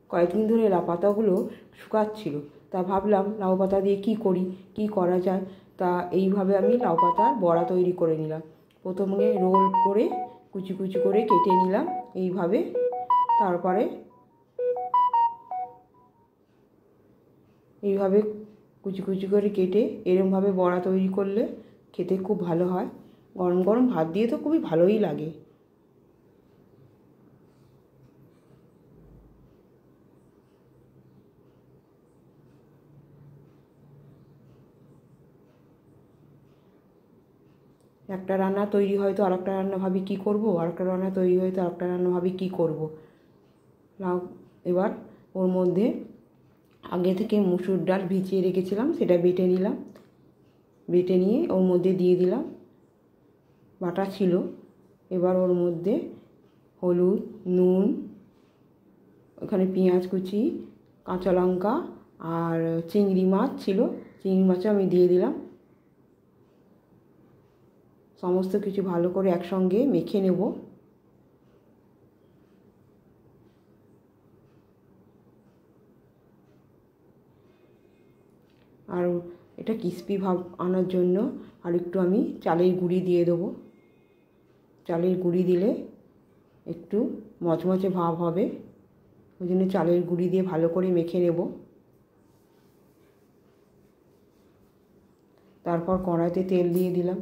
কয়েকদিন ধরে লাউ পাতাগুলো শুকাচ্ছিল, তা ভাবলাম লাউ পাতা দিয়ে কী করা যায়। তা এইভাবে আমি লাউ পাতার বড়া তৈরি করে নিলাম। প্রথমে রোল করে কুচি কুচি করে কেটে নিলাম এইভাবে। তারপরে এইভাবে কুচি কুচি করে কেটে এরমভাবে বড়া তৈরি করলে খেতে খুব ভালো হয়। গরম গরম ভাত দিয়ে তো খুবই ভালোই লাগে। একটা রান্না তৈরি হয়তো আরেকটা রান্না ভাবি কী করবো, আরেকটা রান্না তৈরি হয়তো আরেকটা রান্না ভাবি কী করবো। লাউ এবার ওর মধ্যে আগে থেকে মুসুর ডাল ভিজিয়ে রেখেছিলাম, সেটা বেটে নিলাম। বেটে নিয়ে ওর মধ্যে দিয়ে দিলাম, বাটা ছিল। এবার ওর মধ্যে হলুদ, নুন, ওখানে পেঁয়াজ কুচি, কাঁচা লঙ্কা আর চিংড়ি মাছ ছিল, চিংড়ি মাছও আমি দিয়ে দিলাম। সমস্ত কিছু ভালো করে একসঙ্গে মেখে নেব। আর এটা ক্রিস্পি ভাব আনার জন্য আর একটু আমি চালের গুঁড়ি দিয়ে দেবো। চালের গুঁড়ি দিলে একটু মচমচে ভাব হবে, ওই জন্য চালের গুঁড়ি দিয়ে ভালো করে মেখে নেব। তারপর কড়াইতে তেল দিয়ে দিলাম,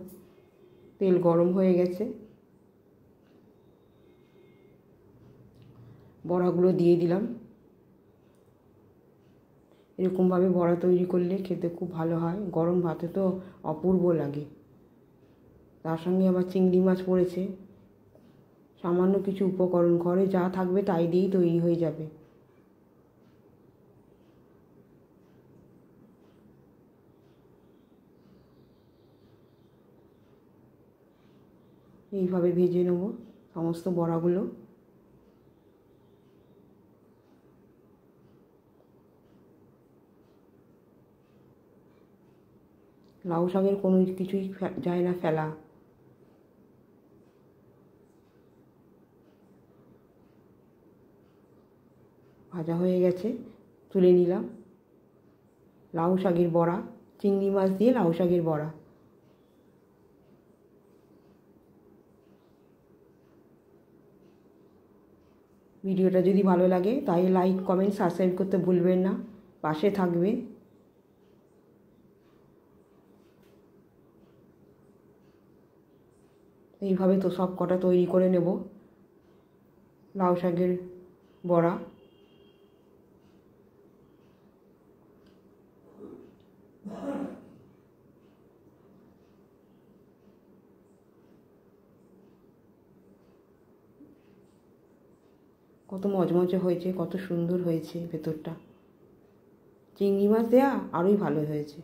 তেল গরম হয়ে গেছে। বড়াগুলো দিয়ে দিলাম। এরকমভাবে বড়া তৈরি করলে খেতে খুব ভালো হয়, গরম ভাতে তো অপূর্ব লাগে। তার সঙ্গে আবার চিংড়ি মাছ পড়েছে। সামান্য কিছু উপকরণ, ঘরে যা থাকবে তাই দিয়েই তৈরি হয়ে যাবে। এইভাবে ভেজে নেব সমস্ত বড়াগুলো। লাউ শাকের কোনো কিছুই যায় না ফেলা। ভাজা হয়ে গেছে, তুলে নিলাম। লাউ শাকের বড়া, চিংড়ি মাছ দিয়ে লাউ শাকের বড়া। ভিডিওটা যদি ভালো লাগে তাই লাইক, কমেন্ট, সাবস্ক্রাইব করতে ভুলবেন না, পাশে থাকবেন। এইভাবে তো সব কটা তৈরি করে নেব লাউ শাকের বড়া। কত মজমজে হয়েছে, কত সুন্দর হয়েছে ভেতরটা। চিংড়ি মাছ দেয়া আরোই ভালো হয়েছে।